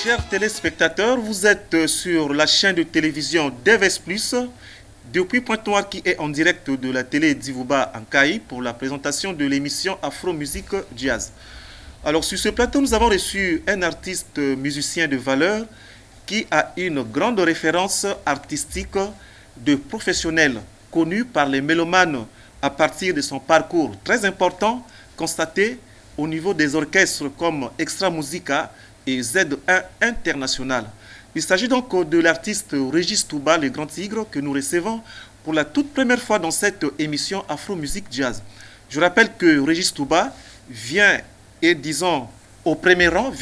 Chers téléspectateurs, vous êtes sur la chaîne de télévision Deves Plus depuis Pointe-Noire qui est en direct de la télé d'Ivouba en Kaï pour la présentation de l'émission Afro Musique Jazz. Alors sur ce plateau, nous avons reçu un artiste musicien de valeur qui a une grande référence artistique de professionnel connu par les mélomanes à partir de son parcours très important constaté au niveau des orchestres comme Extra Musica et Z1 International. Il s'agit donc de l'artiste Régis Touba, le grand tigre, que nous recevons pour la toute première fois dans cette émission Afro Musique Jazz. Je rappelle que Régis Touba vient et disons au premier rang,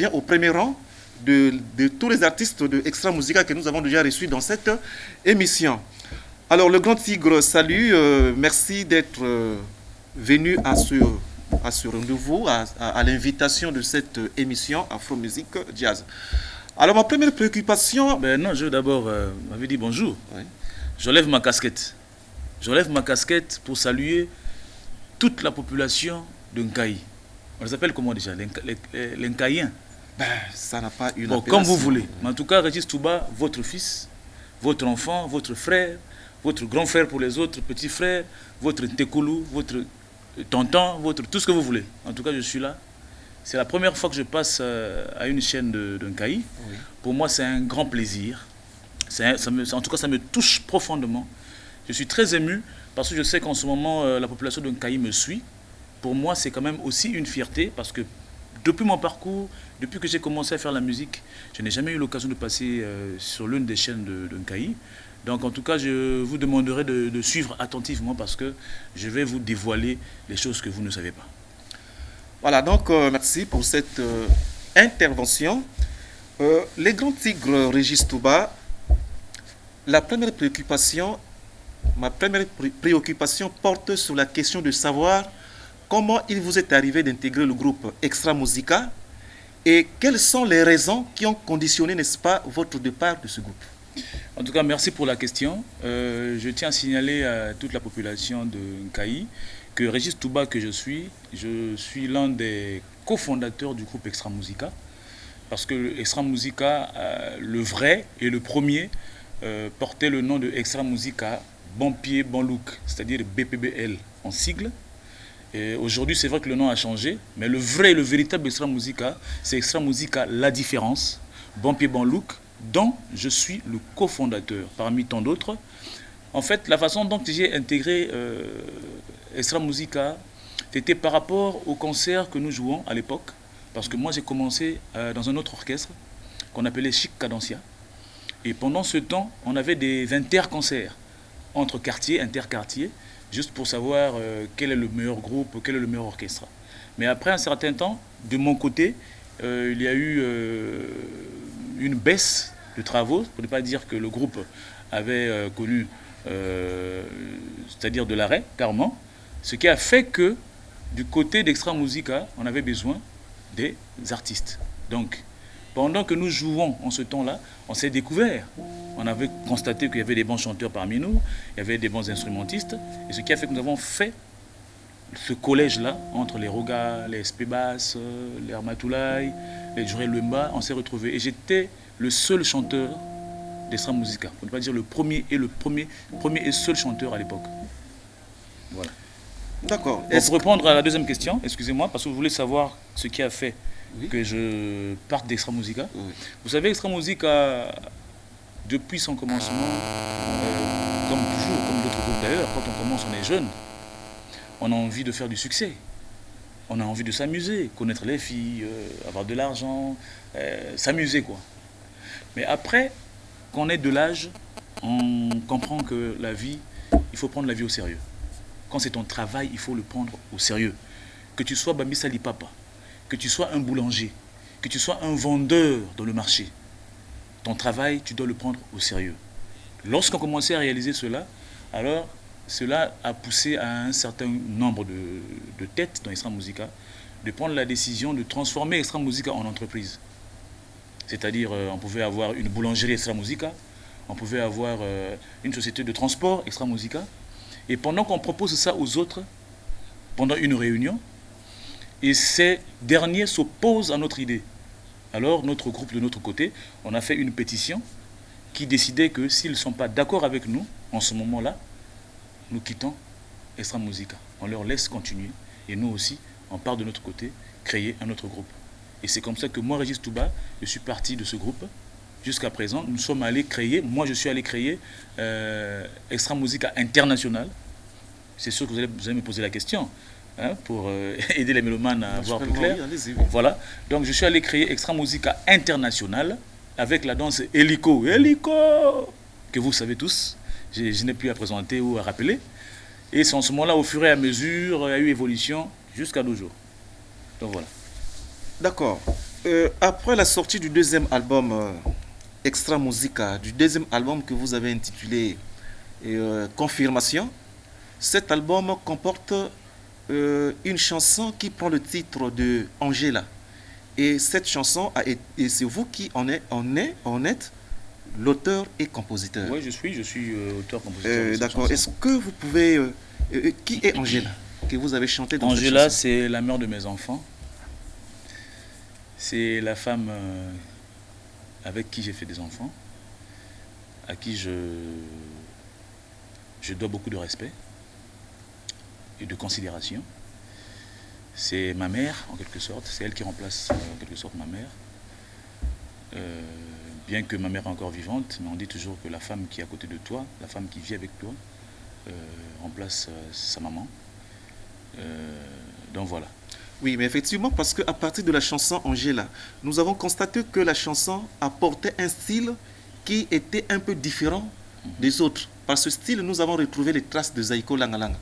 de tous les artistes de Extra Musica que nous avons déjà reçus dans cette émission. Alors le grand tigre, salut, merci d'être venu à ce rendez-vous, à l'invitation de cette émission Afro Musique Jazz. Alors ma première préoccupation... Non, je d'abord m'avais dit bonjour. Oui. Je lève ma casquette. Je lève ma casquette pour saluer toute la population de Nkaï. On les appelle comment déjà? Les Nkaïens. Ça n'a pas une bon, comme vous voulez. Mais en tout cas, Régis Touba, votre fils, votre enfant, votre frère, votre grand frère pour les autres, petit frère, votre Tekoulou, votre tonton, votre tout ce que vous voulez. En tout cas, je suis là. C'est la première fois que je passe à une chaîne de Nkaï. Oui. Pour moi, c'est un grand plaisir. En tout cas, ça me touche profondément. Je suis très ému parce que je sais qu'en ce moment, la population de Nkaï me suit. Pour moi, c'est quand même aussi une fierté parce que depuis mon parcours, depuis que j'ai commencé à faire la musique, je n'ai jamais eu l'occasion de passer sur l'une des chaînes de Nkaï. Donc en tout cas, je vous demanderai de suivre attentivement parce que je vais vous dévoiler les choses que vous ne savez pas. Voilà, donc merci pour cette intervention. Les grands tigres Régis Touba, ma première préoccupation porte sur la question de savoir comment il vous est arrivé d'intégrer le groupe Extra Musica et quelles sont les raisons qui ont conditionné, n'est-ce pas, votre départ de ce groupe? En tout cas, merci pour la question. Je tiens à signaler à toute la population de Nkaï que Régis Touba, que je suis l'un des cofondateurs du groupe Extra Musica. Parce que Extra Musica, le vrai et le premier, portait le nom de Extra Musica Bon Pied, Bon Look, c'est-à-dire BPBL en sigle. Aujourd'hui, c'est vrai que le nom a changé, mais le vrai et le véritable Extra Musica, c'est Extra Musica La Différence, Bon Pied, Bon Look, dont je suis le cofondateur, parmi tant d'autres. En fait, la façon dont j'ai intégré Extra Musica, c'était par rapport au concert que nous jouons à l'époque, parce que moi j'ai commencé dans un autre orchestre qu'on appelait Chic Cadencia. Et pendant ce temps, on avait des interconcerts entre quartiers, interquartiers, juste pour savoir quel est le meilleur groupe, quel est le meilleur orchestre. Mais après un certain temps, de mon côté, il y a eu une baisse de travaux, pour ne pas dire que le groupe avait connu, c'est-à-dire de l'arrêt, carrément, ce qui a fait que du côté d'Extra Musica, on avait besoin des artistes. Donc, pendant que nous jouons en ce temps-là, on s'est découvert. On avait constaté qu'il y avait des bons chanteurs parmi nous, il y avait des bons instrumentistes, et ce qui a fait que nous avons fait ce collège-là, entre les Roga, les SP-Bass, les Armatoulaye, les Juré Lumba, on s'est retrouvés. Et j'étais le seul chanteur d'Extra Musica, pour ne pas dire le premier et seul chanteur à l'époque. Voilà. D'accord. Pour répondre à la deuxième question, excusez-moi, parce que vous voulez savoir ce qui a fait que je parte d'Extra Musica. Oui. Vous savez, Extra Musica, depuis son commencement, comme toujours, comme d'autres groupes d'ailleurs, quand on commence, on est jeune, on a envie de faire du succès. On a envie de s'amuser, connaître les filles, avoir de l'argent, s'amuser quoi. Mais après, quand on est de l'âge, on comprend que la vie, il faut prendre la vie au sérieux. Quand c'est ton travail, il faut le prendre au sérieux. Que tu sois Bambi Salipapa, que tu sois un boulanger, que tu sois un vendeur dans le marché, ton travail, tu dois le prendre au sérieux. Lorsqu'on commençait à réaliser cela, alors cela a poussé à un certain nombre de têtes dans Extra Musica de prendre la décision de transformer Extra Musica en entreprise. C'est-à-dire, on pouvait avoir une boulangerie Extra Musica, on pouvait avoir une société de transport Extra Musica. Et pendant qu'on propose ça aux autres, pendant une réunion, et ces derniers s'opposent à notre idée. Alors notre groupe de notre côté, on a fait une pétition qui décidait que s'ils ne sont pas d'accord avec nous, en ce moment-là, nous quittons Extra Musica. On leur laisse continuer et nous aussi, on part de notre côté, créer un autre groupe. Et c'est comme ça que moi, Régis Touba, je suis parti de ce groupe. Jusqu'à présent, nous sommes allés créer, moi je suis allé créer Extra Musica International. C'est sûr que vous allez me poser la question, hein, pour aider les mélomanes à voir plus clair. Voilà, donc je suis allé créer Extra Musica International avec la danse Hélico, que vous savez tous, je n'ai plus à présenter ou à rappeler. Et c'est en ce moment-là, au fur et à mesure, il y a eu évolution jusqu'à nos jours. Donc voilà. D'accord. Après la sortie du deuxième album Extra Musica, du deuxième album que vous avez intitulé Confirmation, cet album comporte une chanson qui prend le titre de Angela. Et cette chanson, c'est vous qui en êtes l'auteur et compositeur. Oui, je suis auteur-compositeur. D'accord. Est-ce que vous pouvez... qui est Angela que vous avez chanté dans cette chanson? Angela, c'est la mère de mes enfants. C'est la femme avec qui j'ai fait des enfants, à qui je dois beaucoup de respect et de considération. C'est ma mère, en quelque sorte. C'est elle qui remplace, en quelque sorte, ma mère. Bien que ma mère est encore vivante, mais on dit toujours que la femme qui est à côté de toi, la femme qui vit avec toi, remplace sa maman. Donc voilà. Oui, mais effectivement, parce qu'à partir de la chanson Angela, nous avons constaté que la chanson apportait un style qui était un peu différent des autres. Par ce style, nous avons retrouvé les traces de Zaïko Langalanga.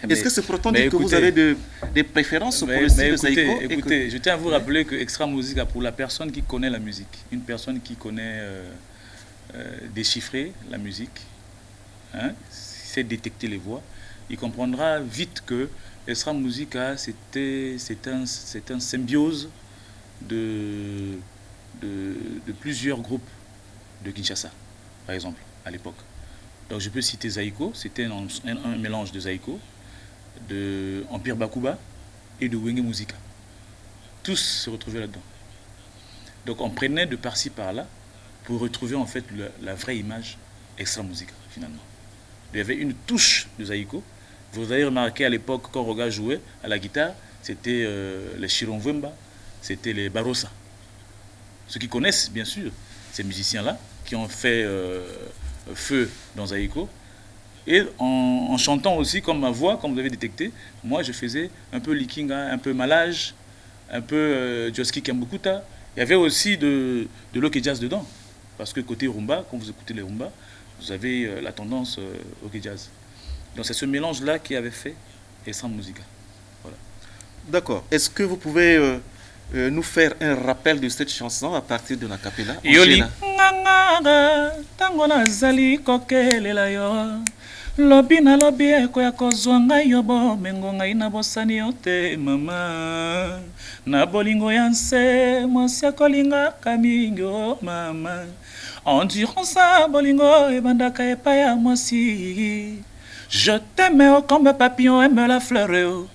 Est-ce que c'est pour autant dire que vous avez des préférences pour le style de Zaïko? Écoutez, je tiens à vous rappeler que Extra Musica, pour la personne qui connaît la musique, une personne qui connaît déchiffrer la musique, hein, sait détecter les voix, il comprendra vite que Extra Musica, c'est un symbiose de plusieurs groupes de Kinshasa, par exemple, à l'époque. Donc je peux citer Zaïko, c'était un mélange de Zaïko, de Empire Bakuba et de Wenge Musica. Tous se retrouvaient là-dedans. Donc on prenait de par-ci par-là pour retrouver en fait la vraie image Extra Musica, finalement. Il y avait une touche de Zaïko. Vous avez remarqué à l'époque, quand Roga jouait à la guitare, c'était les Chironvemba, c'était les Barossa. Ceux qui connaissent, bien sûr, ces musiciens-là, qui ont fait feu dans Zaïko. Et en chantant aussi, comme ma voix, comme vous avez détecté, moi je faisais un peu Likinga, un peu Malage, un peu Joski Kambukuta. Il y avait aussi de l'Oke Jazz dedans. Parce que côté rumba, quand vous écoutez les rumba, vous avez la tendance Oke Jazz. Donc c'est ce mélange-là qui avait fait Extra Musica. Voilà. D'accord. Est-ce que vous pouvez nous faire un rappel de cette chanson à partir de la capella? Yoli nganga tango nazali kokelela yo lobi na lobi ekoya kozwa ngai yo bomengo ngai na bosani yo te mama na bolingo ya nse mwasi akolingaka mingi o mama endurance bolingo ebandaka epai ya mwasi. Je t'aime comme papillon aime la fleur.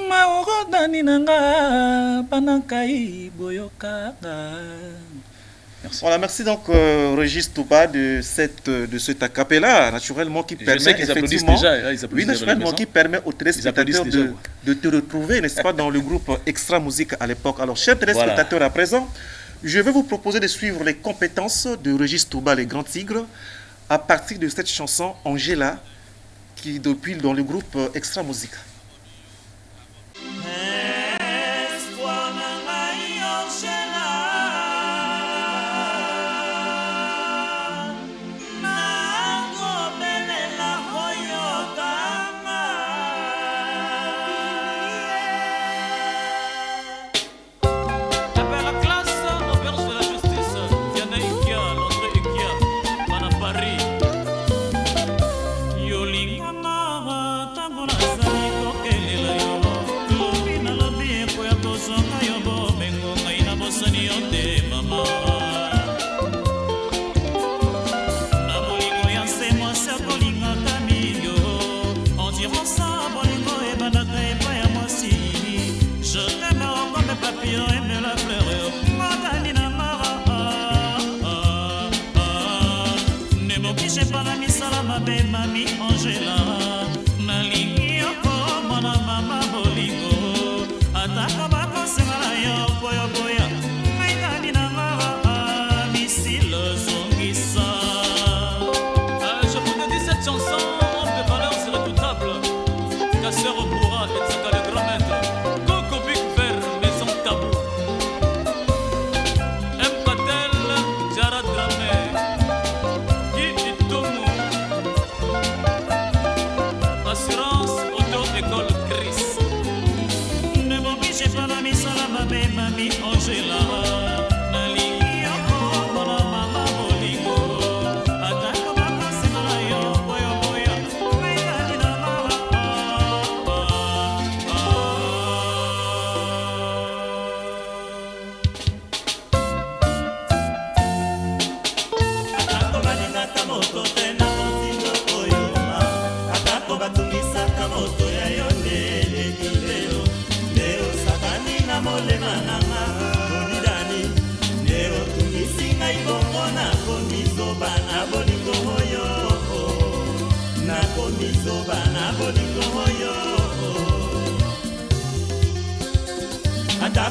Maoro dani nanga panakai boyokanga. Merci. Voilà, merci donc Régis Touba de cet acapella, naturellement qui permet effectivement, oui, naturellement qui permet aux téléspectateurs de te retrouver, n'est-ce pas, dans le groupe Extra Musique à l'époque. Alors, chers téléspectateurs, à présent, je vais vous proposer de suivre les compétences de Régis Touba, les Grands Tigres, à partir de cette chanson Angela, qui depuis dans le groupe Extra Musica. Tango na zali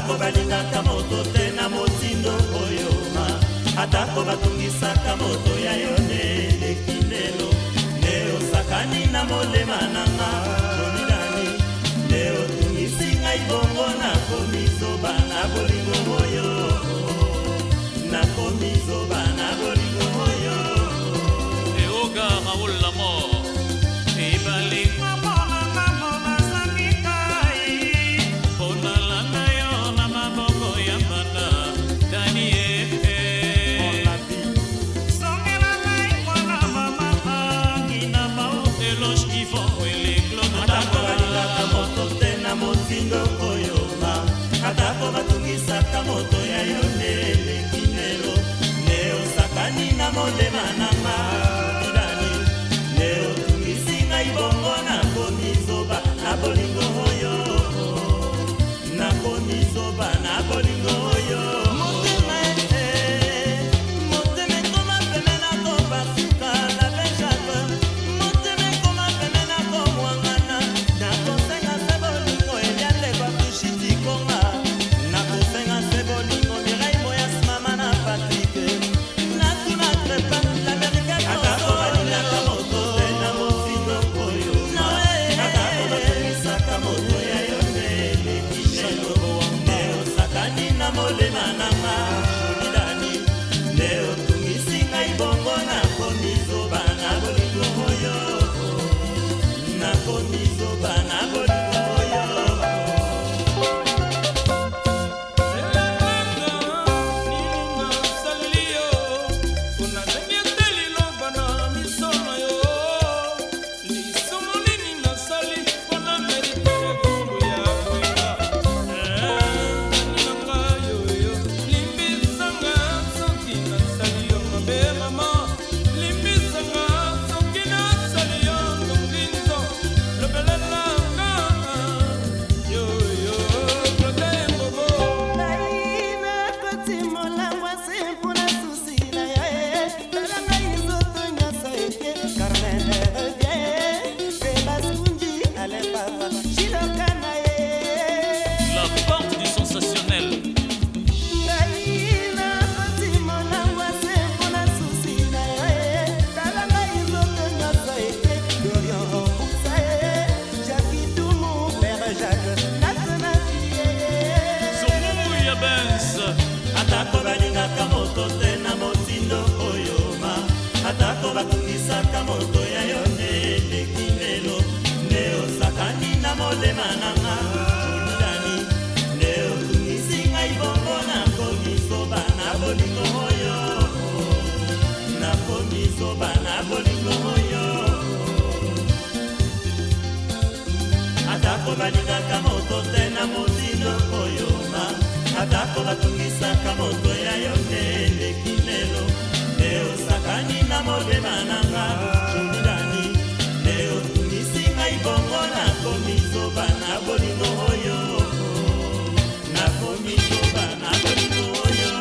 atako balingaka moto te na motindo oyo ma atako batungisaka moto ya yo nde eleki lelo nde osakani na molema nanga tolidani nde otungisi ngai bongo nakomi zoba na bolingo oyo nakomi zoba na bolingo oyo eoga Raoul la mort ebalinga monanga monasaki kai onalanda yo na maboko ya mbanda danie songela ngai mwana mama ngina bao eloge kivon weleklo atako balingaka moto te na motindo oyo ma atako batungisaka moto ya yo nde eleki lelo nde osakani na molema nanga idani nde otungisi ngai bongo nakomi zoba na bolingo oyo nakomi zoba na bolingo oyo motema motema ekoma pene nakobasuka na benjaka motema ekoma pene nakomwangana nakosenga se bolingo eliandeko akushitikonga nakosenga se bolingo mirai moyas mama na patrike natuna trepa l'amerikaine atako balingaka moto te na motindo oyo atako batungisaka moto ya yo nde eleki lelo nde osakani na molema nanga solidani nde otungisi ngai bongo nakomi zoba na bolingo oyo nakomi zoba na bolingo oyo la porte du sensationnel Zoumou Benz atako balingaka moto te na motindo oyo ma atako batungisaka moto ya yo nde eleki lelo nde osakani na molema nanga solidani nde otungisi ngai bongo nakomi zoba na bolingo oyo nakomi zoba na bolingo oyo atako balingaka moto te na motindo oyo ma atako batungisaka moto ya yo nde eleki lelo nde osakani na molema nanga solidani nde otungisi ngai bongo nakomi zoba na bolingo oyo nakomi zoba na bolingo oyo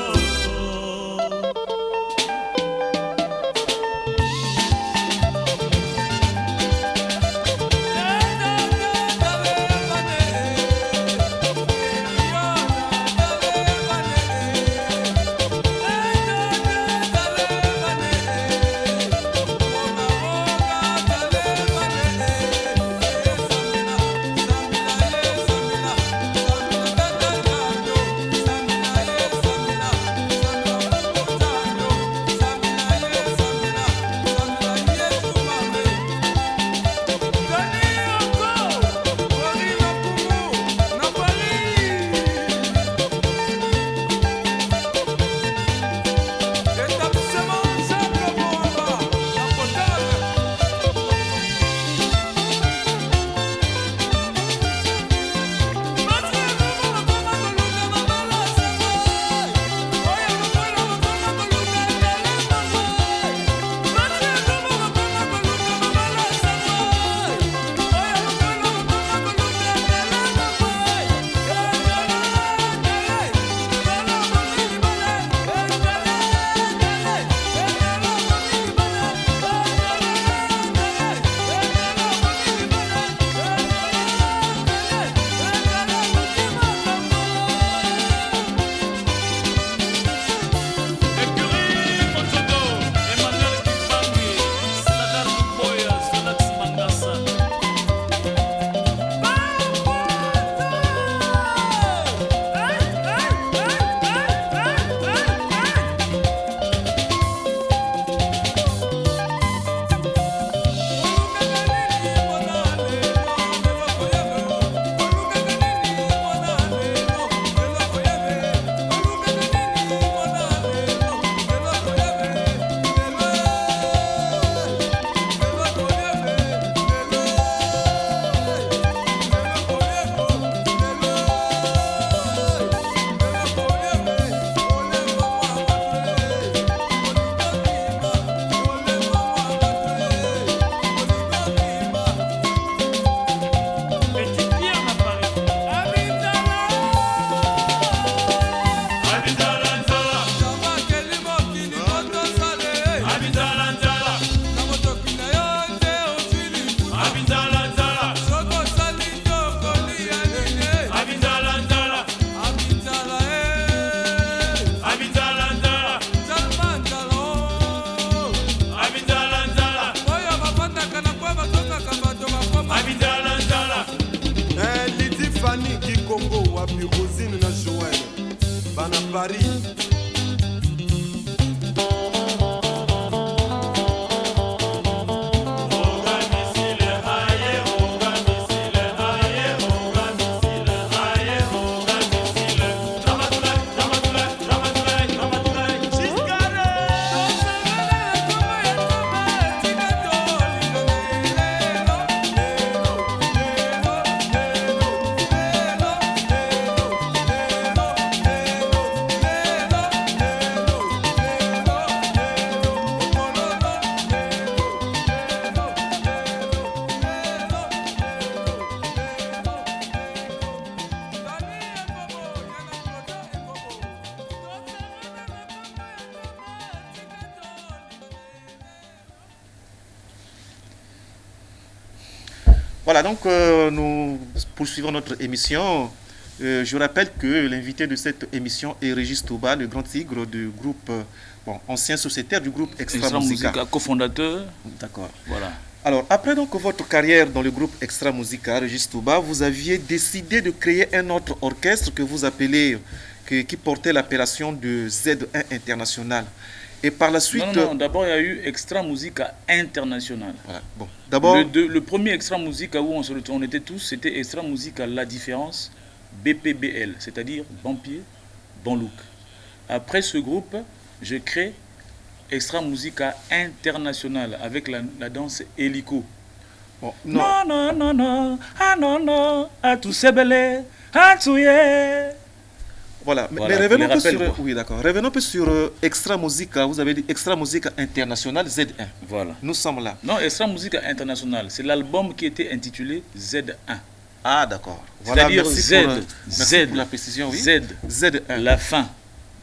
Voilà, donc nous poursuivons notre émission. Je rappelle que l'invité de cette émission est Régis Touba, le grand tigre du groupe, ancien sociétaire du groupe Extra Musica. Cofondateur. D'accord. Voilà. Alors, après donc votre carrière dans le groupe Extra Musica, Régis Touba, vous aviez décidé de créer un autre orchestre que vous appelez, qui portait l'appellation de Z1 International. Et par la suite... Non, d'abord il y a eu Extra Musica International. Voilà. Bon, d'abord... Le premier Extra Musica où on était tous, c'était Extra Musica La Différence, BPBL, c'est-à-dire Bon Pied, Bon Look. Après ce groupe, je crée Extra Musica International avec la danse hélico. Bon, non, non, non, non, ah non, non, à tous ces belés, à tout yé. Voilà, mais revenons un peu sur, oui, d'accord. Revenons un peu sur Extra Musica. Vous avez dit Extra Musica International Z1. Voilà. Nous sommes là. Non, Extra Musica International, c'est l'album qui était intitulé Z1. Ah, d'accord. Voilà, c'est-à-dire merci pour la précision, oui. Z1. La fin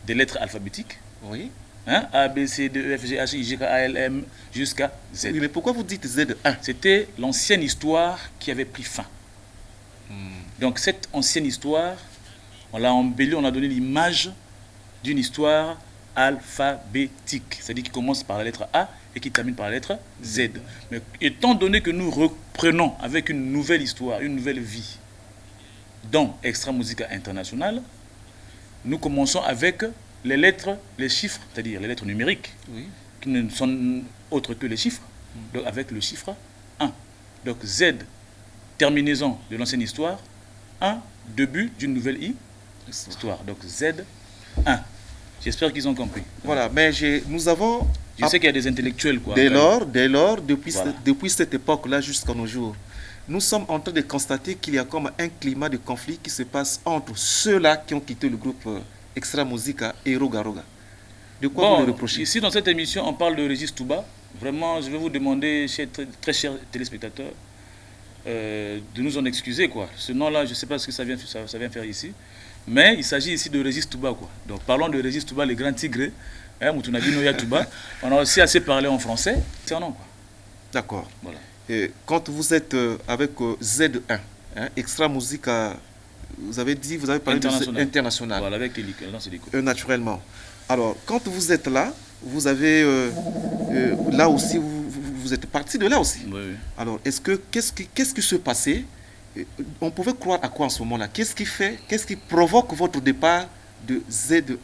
des lettres alphabétiques. Oui. Hein? A, B, C, D, E, F, G, H, I, J, K, A, L, M, jusqu'à Z. Oui, mais pourquoi vous dites Z1? C'était l'ancienne histoire qui avait pris fin. Donc cette ancienne histoire, on l'a embellie, on a donné l'image d'une histoire alphabétique. C'est-à-dire qui commence par la lettre A et qui termine par la lettre Z. Mais étant donné que nous reprenons avec une nouvelle histoire, une nouvelle vie, dans Extra Musica International, nous commençons avec les lettres, les chiffres, c'est-à-dire les lettres numériques, oui, qui ne sont autres que les chiffres, donc avec le chiffre 1. Donc Z, terminaison de l'ancienne histoire, 1, début d'une nouvelle histoire. Donc Z1. J'espère qu'ils ont compris. Voilà, mais nous avons... Je sais qu'il y a des intellectuels, quoi. Dès lors, depuis cette époque-là jusqu'à nos jours, nous sommes en train de constater qu'il y a comme un climat de conflit qui se passe entre ceux-là qui ont quitté le groupe Extra Musica et Roga Roga. De quoi vous le reprochez? Ici, dans cette émission, on parle de Régis Touba. Vraiment, je vais vous demander, très chers téléspectateurs, de nous en excuser, quoi. Ce nom-là, je ne sais pas ce que ça vient faire ici. Mais il s'agit ici de Régis Touba, quoi. Donc parlons de Régis Touba, les grands tigres. Moutounabino Touba. On a aussi assez parlé en français. C'est un nom, quoi. D'accord. Voilà. Et quand vous êtes avec Z1, Extra Musica, vous avez parlé de international. Voilà, avec les naturellement. Alors, quand vous êtes là, vous avez là aussi, vous êtes parti de là aussi. Oui, oui. Alors, qu'est-ce qui se passait? On pouvait croire à quoi en ce moment-là? Qu'est-ce qui provoque votre départ de Z1?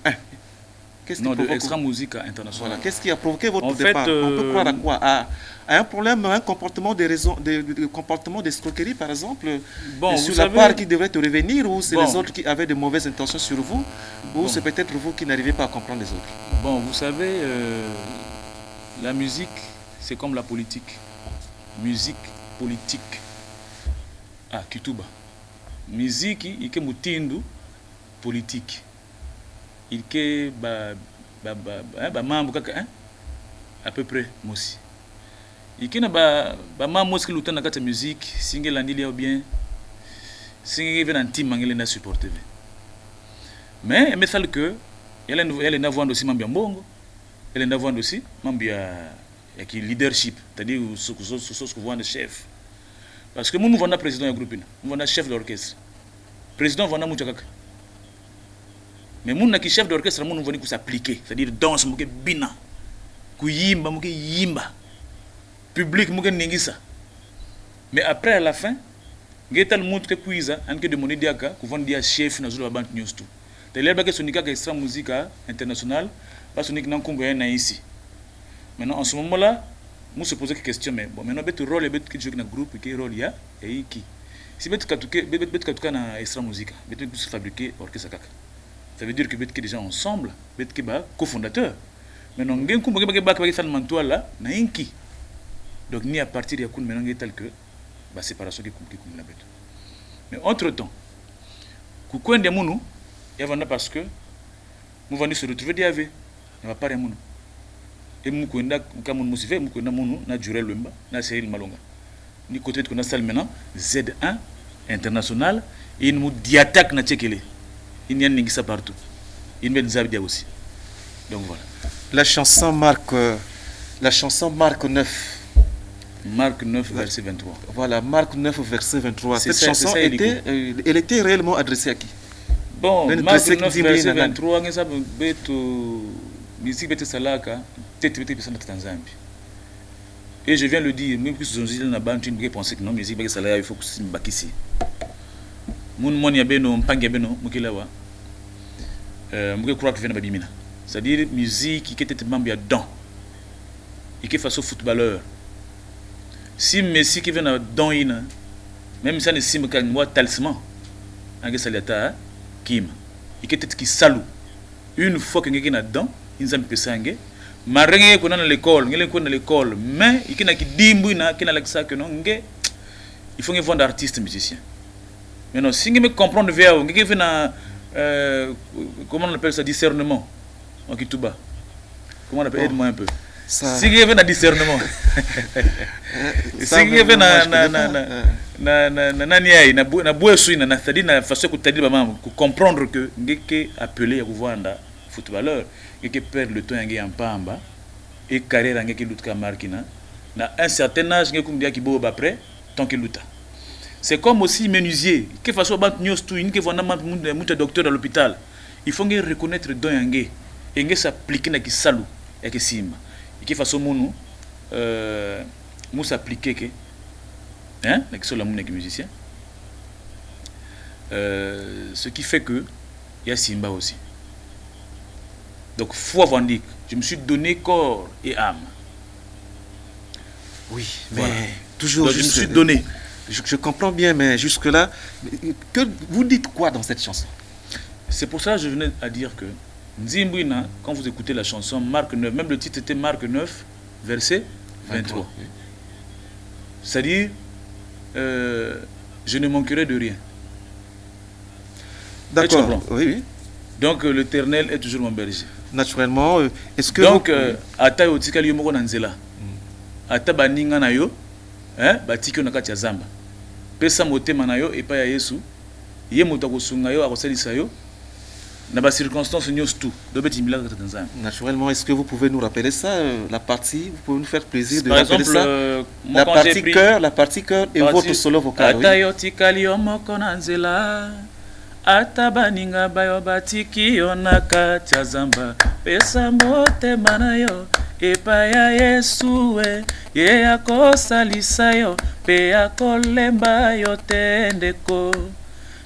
De Extra Musica International. Voilà. Qu'est-ce qui a provoqué votre départ? On peut croire à quoi? À un problème, un comportement comportement d'escroquerie, par exemple, sur la part qui devrait te revenir, ou c'est les autres qui avaient de mauvaises intentions sur vous, ou c'est peut-être vous qui n'arrivez pas à comprendre les autres? Bon, vous savez, la musique, c'est comme la politique. Musique, politique. Ah, Kituba. Musique, il y a mutindu, politique. Il y a mambo à peu près moi aussi. Il y a mambo qui lutte dans la musique, si elle landili ou bien, si elle vient en team, elle n'a supporté. Mais il me semble que elle est aussi mambo bongo, elle est aussi mambo qui leadership, c'est-à-dire ce que vous voyez le chef. Parce que nous avons un président du groupe, nous avons un chef d'orchestre. Président, nous avons un chef. Mais nous avons un chef d'orchestre, nous avons s'appliquer, c'est-à-dire danse, nous avons bina, yimba, nous avons yimba, public, nous avons ningisa. Mais après, à la fin, nous avons monde qui quiza, nous avons demandé diaka, nous avons dit chef, nous avons banque news tout. C'est-à-dire que ce n'est pas Extra Musica International, parce que nous avons ici. Maintenant, en ce moment-là, nous se posons des questions, mais bon, maintenant, le rôle est qui joue dans le groupe, quel rôle il y a, et qui. Si vous êtes dans Extra Musica, vous êtes fabriquer orchestre. Ça veut dire que vous êtes déjà ensemble, vous êtes cofondateur. Maintenant, vous êtes fait manteau là, donc, ni à partir de là, maintenant, tel que la séparation qui est la bête. Mais entre-temps, vous êtes il y a parce que nous venons se retrouver des AV, il n'y a pas de monde. Et nous avons motivé, nous avons duré le mba, nous avons malonga. Ni côté de salle maintenant, Z1 international, et nous diattaque na tchekele. Il y a un ça partout. Il y a des aussi. Donc voilà. La chanson marque 9. Marc 9, verset 23. Voilà, Marc 9, verset 23. C'est Cette ça, chanson, c'est ça, elle était réellement adressée à qui? Bon, Nani Marc Tresek 9, Zimri verset na nani? 23, ngesa beto musique bete salaka, tete bete pesana Tanzanie. Et je viens le dire, même que ce sont na bantu une penser que non musique bete salaka il faut que c'est bakisi. Mon moni ya beno mpangi ya beno mukelawa. Muke croire que vient babimina. C'est-à-dire musique qui était membre ya don. Et qui face au footballeur. Si Messi qui vient na don ina, même ça ne sim kan moi talisman. Anga saliata Kim, il était qui salou. Une fois que quelqu'un a dedans, il nous a mis sangue. Marengé qu'on a dans l'école, il est dans l'école, mais il y a qui dimbu na, qui n'a pas ça que non, il faut que vendre artiste musicien. Mais non, si vous me comprendre bien, vous avez na comment on appelle ça, discernement en Kituba. Comment on appelle, aide-moi un peu. Si vous avez na discernement. Si vous avez na boesu na c'est-à-dire na façon que tu dis maman pour comprendre que ngeke appelé à Rwanda footballeur ngeke perdre le temps en pamba et carrière ngeke lutka markina na un certain âge ngeke kumdia ki bo après tant que luta. C'est comme aussi menuisier que façon bant news tout une que vona muta docteur à l'hôpital. Il faut ngé reconnaître don ngé et ngé s'appliquer na ki salu et que simba. Et que façon monu mou s'appliquer que hein, la la moune musicien. Ce qui fait que il y a Simba aussi. Donc foi vendique, je me suis donné corps et âme. Oui, mais voilà. Toujours donc, je me suis donné. Je comprends bien, mais jusque là, que vous dites quoi dans cette chanson? C'est pour ça que je venais à dire que Nzimbouina, quand vous écoutez la chanson Marc 9, même le titre était Marc 9, verset 23. Oui. C'est-à-dire je ne manquerai de rien. D'accord. Oui. Donc l'Éternel est toujours mon berger. Naturellement, est-ce que donc ata yotika liyo moko na nzela. Ata baninga na yo, batiki na kati ya zamba. Pesa motema na yo epa ya Yesu. Ye moto akosunga yo akosalisa yo. Na ba circonstances nyos tout. Naturellement, est-ce que vous pouvez nous rappeler ça, la partie, vous pouvez nous faire plaisir de par rappeler exemple, ça, la partie cœur et votre solo vocal. Ata yotika liyo moko na nzela. Ata baninga bayo batiki yo na kati ya zamba. Pesa motema na yo epa ya Yesu ye akosalisa yo pe akolemba yo tendeko.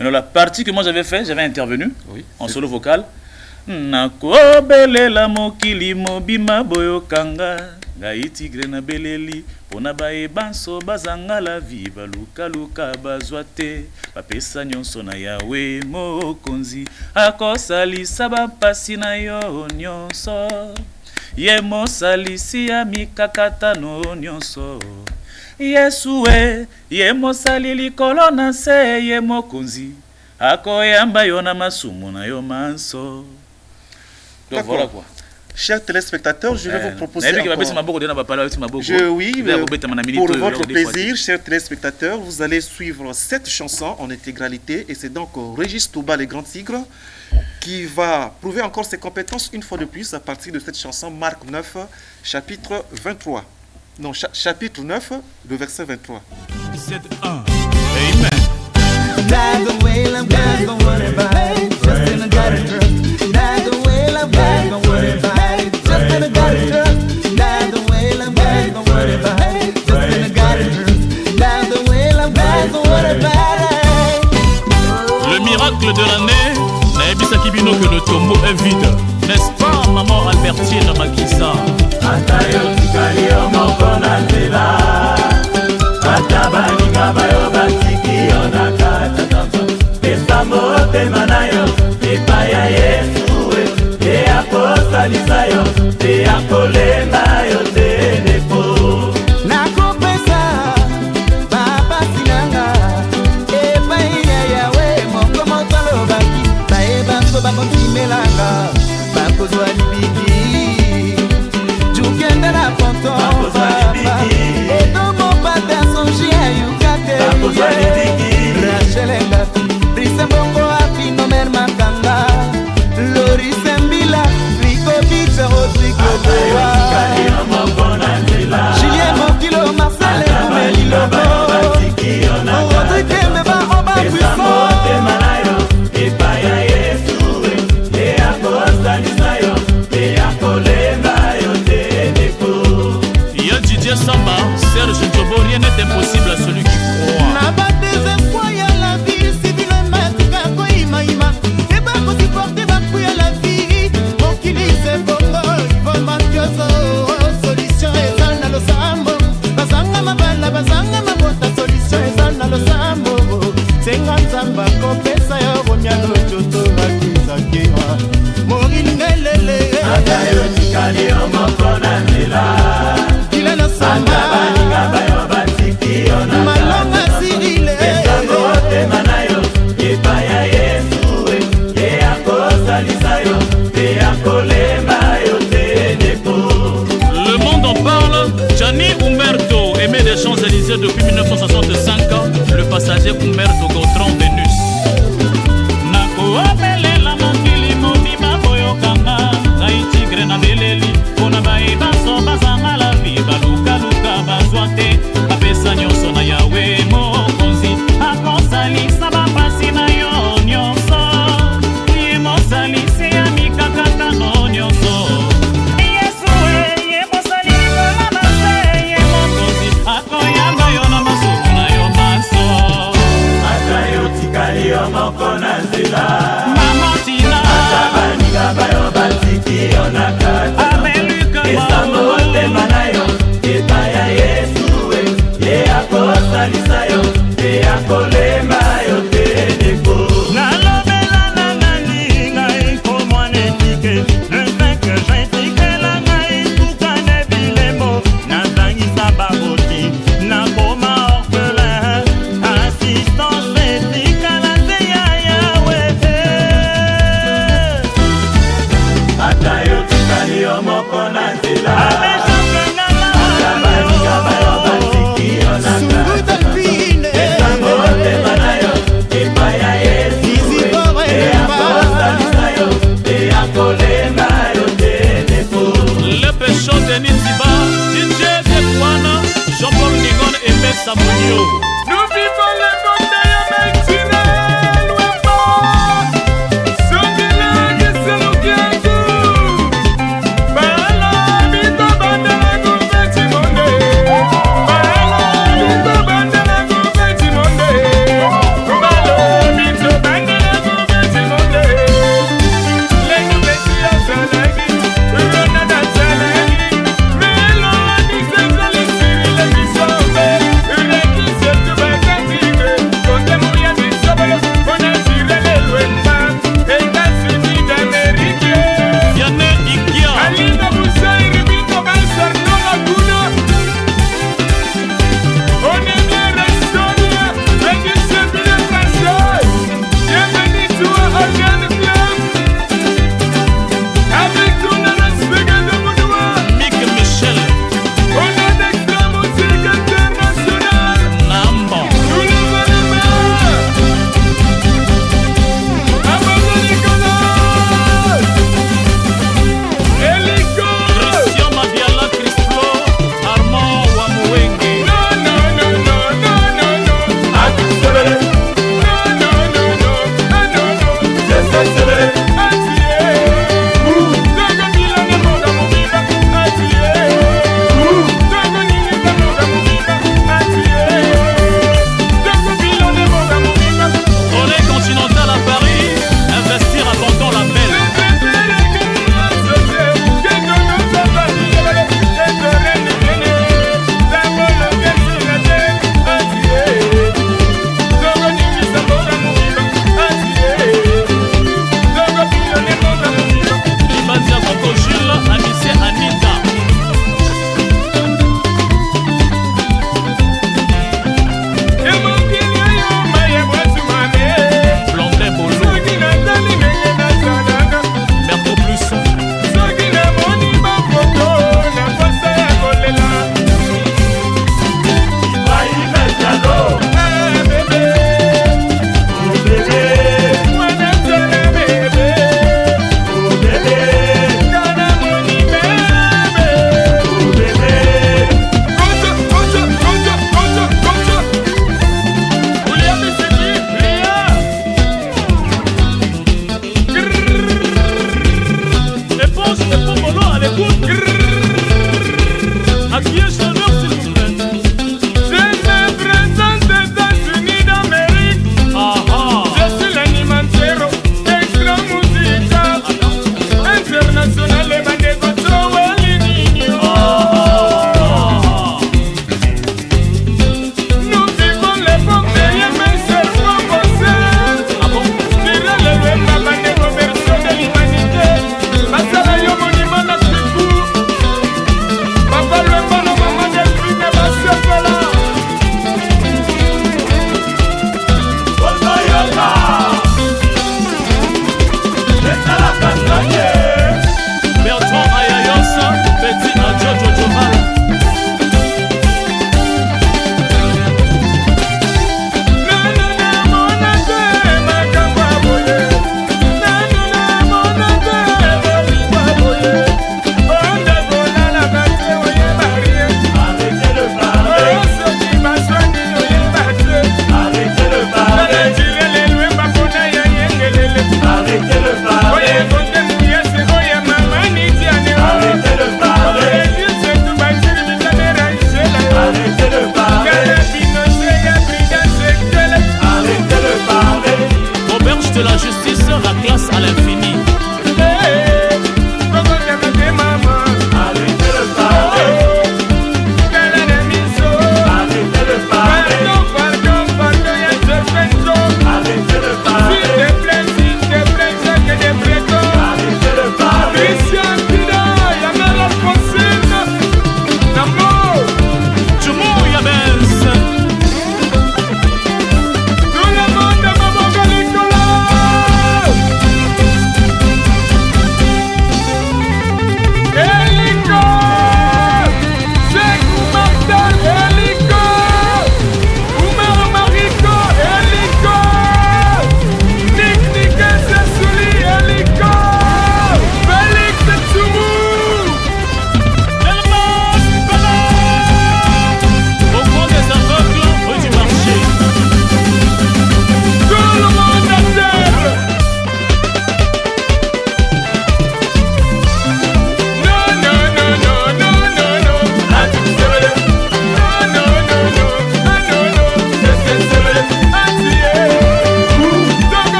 Alors la partie que moi j'avais intervenu en solo vocal. Nakobelela mokili mobima boyokanga ngai tigre na beleli pona bae banso bazanga la vie baluka bazwa te bapesa nyonso na Yawe mokonzi akosalisa bampasi na yo nyonso ye mosalisi ya mikakatano nyonso Yesu ye mosali likolo na se ye mokonzi akoyamba yo na masumu na yo manso. Donc voilà quoi. Chers téléspectateurs, je vais vous proposer pour votre plaisir, chers téléspectateurs, vous allez suivre cette chanson en intégralité et c'est donc Régis Touba, les Grands Tigres, qui va prouver encore ses compétences une fois de plus à partir de cette chanson Marc 9, chapitre 23. Non, chapitre 9, le verset 23. C'est 1. Amen. Le miracle de l'année, Naebisa Kibino que le tombeau est vide. N'est-ce pas, maman Albertine Makissa? Atayo Tikalio Mokona Tela Atabaninga Bayo Batiki Onakata Tampa Pesa Motema Nayo Epaya Yesu Te Akosalisa Yo Te Akolemba Yo Tenepo Nakopesa Baba Sinanga Epaya Yawe Mokomo Talobaki Baeba Soba Motimelanga Bakozwa Libiki Jukende la Ponto Et dans mon patin son chien Yukate Rachel Engati Brisa Bongo Afino Mermakanga Lori Sembila Rico Pizza Rodrigo Julien Mokilo Marcel tikali yo moko na nzela ata baninga bayo batiki yo na malonga sirile esango otema na yo epai ya Yesu ye akosalisa yo te akolemba yo te ndeko. Le monde en parle. Gianni Umberto aimé des Champs-Élysées depuis 1965. Le passager Umberto Gautran Vénus. Nakoapelela mokili mobima boyokanga ngai tigre na beleli mpona bayebaso bazanga la vi balukaluka bazwa te bapesa nyonso na yawe mokonzi akosalisa bapasi na yo nyonso ye mosalisi ya mikakatano nyonso Yesu ye mosalisi na mase ye mokonzi akoyamba yo na masuku na yo maso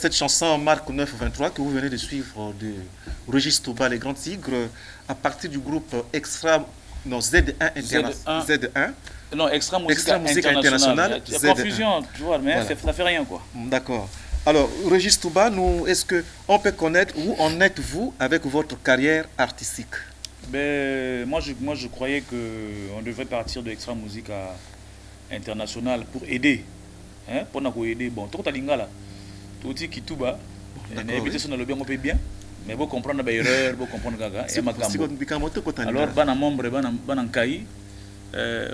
cette chanson Marc 923 que vous venez de suivre de Régis Touba, les Grands Tigres, à partir du groupe Extra, non, Z1 International. Z1. Non, Extra Musique International. Il y a confusion, tu vois, mais voilà. Ça fait rien, quoi. D'accord. Alors, Régis Touba, est-ce qu'on peut connaître où en êtes-vous avec votre carrière artistique? Ben, moi, je croyais qu'on devrait partir de Extra Musique International pour aider. Hein, pour nous aider. Bon, tout à l'ingala. Tout ce qui tout bas. On le bien, on peut bien. Mais vous comprenez l'erreur, vous comprenez gaga. Alors, bana membre, bana kai.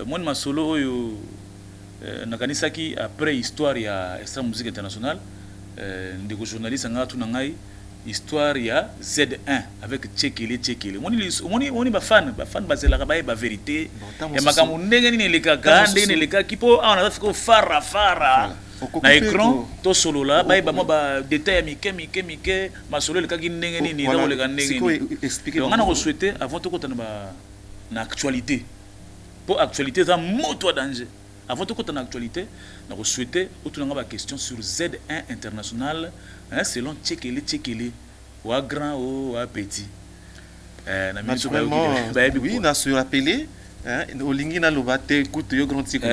Moi, ma solo, nakanisaki après histoire ya Extra Musique International. Des journalistes en tout nangai. Histoire ya Z1 avec Tchekele. On est fan basela ba vérité. Et makamu ndenge ni lekaka ndenge leka kipo on a fait fara na écran to solo là ba moi ba détail mike ma solo lekaki ndenge ni na leka ndenge ni. On a souhaité avant tout kota na actualité. Pour actualité ça moto danger. Avant tout kota na actualité, on a souhaité autour ba question sur Z1 International. Hein, selon Tchekele, ou à grand ou à petit. Naturellement, oui, on a se rappelé. Au lingi na lobate, écoute, yo grand tigre.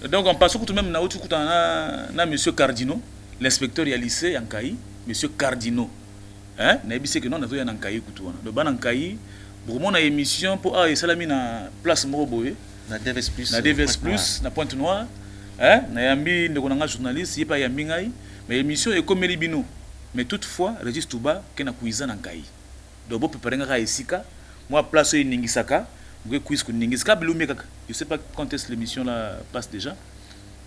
Donc on passe tout même na monsieur Cardino, l'inspecteur ya lycée en Kayi, monsieur Cardino. Hein, na ebise que non na zo ya en Kayi kutu wana. Do ban en Kayi, pour mon émission pour salami na place Moroboé, na DVS Plus, na Pointe Noire. Hein, na yambi ndeko nanga journaliste, yepa yambi ngai. Mais l'émission est comme Melibino. Mais toutefois, Régis Touba, qui n'a pas en Kayi. Donc, vous préparez un Isika. Moi, place au Ningisaka. Vous quiz ku Ningisaka. Je ne sais pas quand est-ce que l'émission là passe déjà.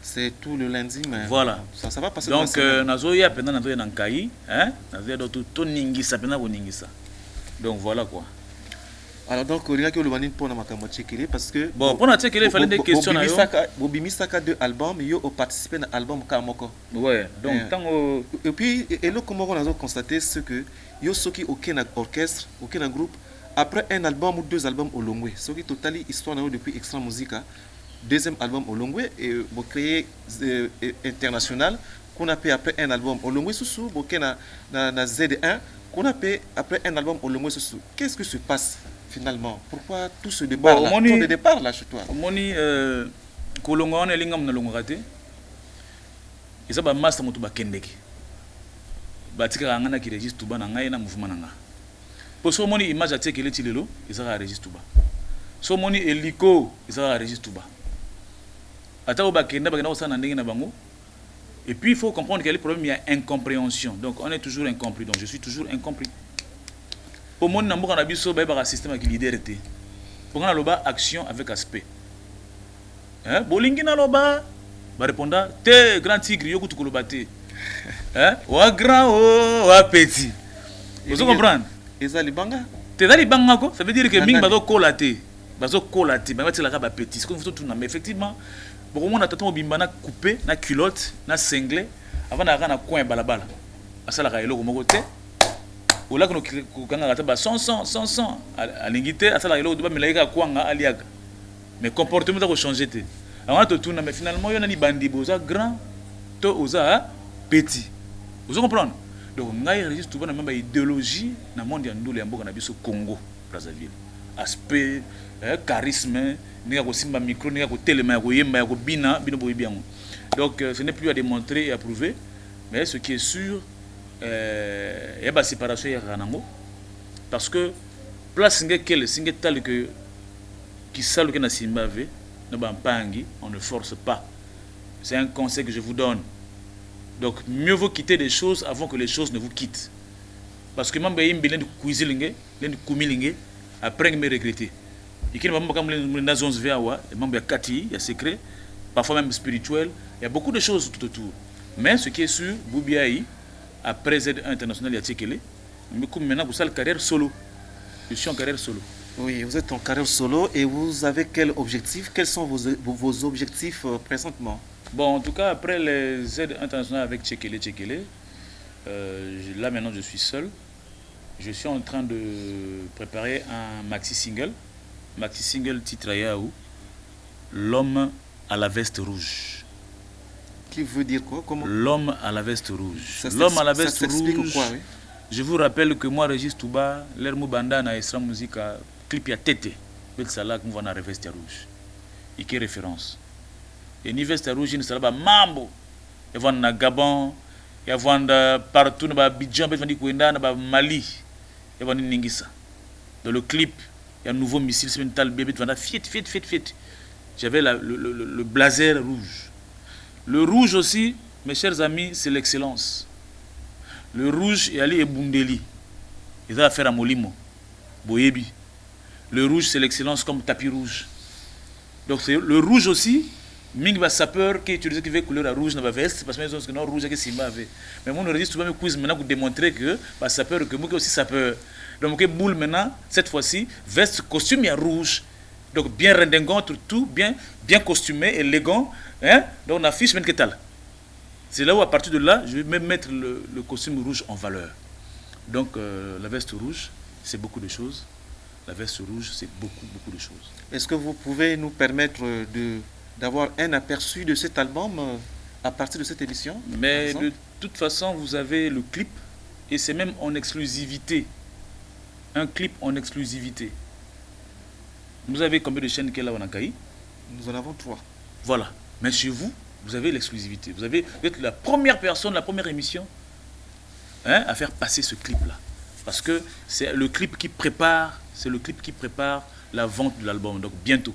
C'est tout le lundi, mais voilà. Ça va passer. Donc, Nazoya, pendant Nazoya en Kayi. Nazoya, tout Ningisa, pendant Ningisa. Donc, voilà quoi. Alors donc on a que le manin pour na makambo Tchekele parce que bon pour na Tchekele il fallait des questions là yo Bobimisaka deux albums yo au participer dans album Kamoko. Ouais donc tant et puis et là comment on a constaté ce que yo soki aucun orchestre aucun groupe après un album ou deux albums au Longwe soki totally histoire na depuis Extra Musica deuxième album au Longwe et vous créer international qu'on a fait après un album au Longwe sous bokena na Z1 qu'on a fait après un album au Longwe sous qu'est-ce que se passe finalement? Pourquoi tout ce débat là, tout le départ là chez toi? Moni kolongo on elinga mna longo raté. Isa ba master mutu ba kendeki. Ba tika ngana ki Régis Touba na ngai na mouvement na nga. Pour so moni image atekele tilelo, isa ka Régis Touba. So moni eliko, isa ka Régis Touba. Ata ba kenda ba kenda osana ndenge na bango. Et puis il faut comprendre qu'il y a le problème, il y a incompréhension. Donc on est toujours incompris. Donc je suis toujours incompris. Pour moi, on a un système qui leader. Pour nous, action avec aspect. Hein? Bolingi na loba, ba répondre te grand tigre yo kutu kolobate. Hein? Wa grand wa petit. Vous comprenez? Ezali banga. Te dali banga ko, ça veut dire que ming bazo kolaté. Bazo kolaté, ba metela ka ba petit. Ce qu'on faut tout na mais effectivement, beaucoup monde attend bimba na coupé, na culotte, na cinglé avant na na coin balabala. Asala ka eloko moko te. Ou là que nous avons 100 à l'ingité, à ça là, il y a quoi aliaga. Mais comportement doit changer. Alors on tourne, mais finalement il y a des bandits, osa grand, to osa petit. Vous comprenez? Donc on a Régis Touba na même idéologie na monde ya ndule mboka na biso Congo, Brazzaville. Aspect, charisme, ni ko simba micro, ni ko telema ko yemba ko bino boy bien. Donc ce n'est plus à démontrer et à prouver, mais ce qui est sûr il y a une séparation parce que place singe tel que qui sale que na simba ve na bampangi on ne force pas. C'est un conseil que je vous donne. Donc mieux vaut quitter des choses avant que les choses ne vous quittent. Parce que même si vous avez cuisiner, après vous me regretter. Et qui ne va pas comme les zones vers même Kati, il y a secret, parfois même spirituel, il y a beaucoup de choses tout autour. Mais ce qui est sûr, Boubiaï après Z1 International, il y a Tchekele. Mais comme maintenant, vous avez une carrière solo. Je suis en carrière solo. Oui, vous êtes en carrière solo et vous avez quel objectif? Quels sont vos objectifs présentement? Bon, en tout cas, après les Z1 International avec Tchekele, là maintenant je suis seul. Je suis en train de préparer un maxi single. Maxi single titre Yaou, L'homme à la veste rouge. Qui veut dire quoi? Comment? L'homme à la veste rouge. L'homme à la veste rouge. Quoi, oui? Je vous rappelle que moi, Régis Touba, l'air Moubanda na Extra Musique, clip ya tete. Bet salak mou na veste rouge. Et qui référence? Et ni veste rouge, ni salaba mambo. Et vont na Gabon, et vont partout na Abidjan, et vont na Mali, et vont Ningisa. Dans le clip, il y a un nouveau missile, c'est une tal bébé, vont fiet. J'avais le blazer rouge. Le rouge aussi, mes chers amis, c'est l'excellence. Le rouge est allé à Bundeli. Il va faire à Molimo, Boyebi. Le rouge, c'est l'excellence comme tapis rouge. Donc c'est le rouge aussi. Ming va sapeur qui utilisait qui veut couleur rouge dans la veste parce que les autres non rouge que Simba avait. Mais moi on résiste souvent mes quiz maintenant pour démontrer que pas sapeur que moi aussi sapeur. Donc que boule maintenant cette fois-ci veste costume il rouge. Donc bien rendingot tout bien costumé élégant hein. Donc on affiche même que tal. C'est là où à partir de là je vais même mettre le costume rouge en valeur. Donc la veste rouge c'est beaucoup de choses. La veste rouge c'est beaucoup de choses. Est-ce que vous pouvez nous permettre d'avoir un aperçu de cet album à partir de cette émission? Mais de toute façon, vous avez le clip et c'est même en exclusivité. Un clip en exclusivité. Vous avez combien de chaînes qu'il y a là en Ankaï? Nous en avons 3. Voilà. Mais chez vous, vous avez l'exclusivité. Vous êtes la première personne, la première émission hein, à faire passer ce clip-là. Parce que c'est le clip qui prépare, la vente de l'album. Donc bientôt.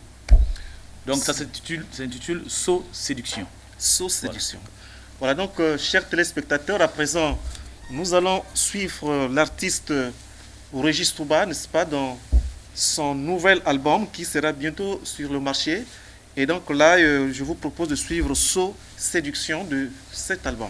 Donc ça s'intitule So Séduction. So Séduction. Voilà donc, chers téléspectateurs, à présent, nous allons suivre l'artiste Régis Touba, n'est-ce pas, dans son nouvel album qui sera bientôt sur le marché. Et donc là, je vous propose de suivre So Séduction de cet album.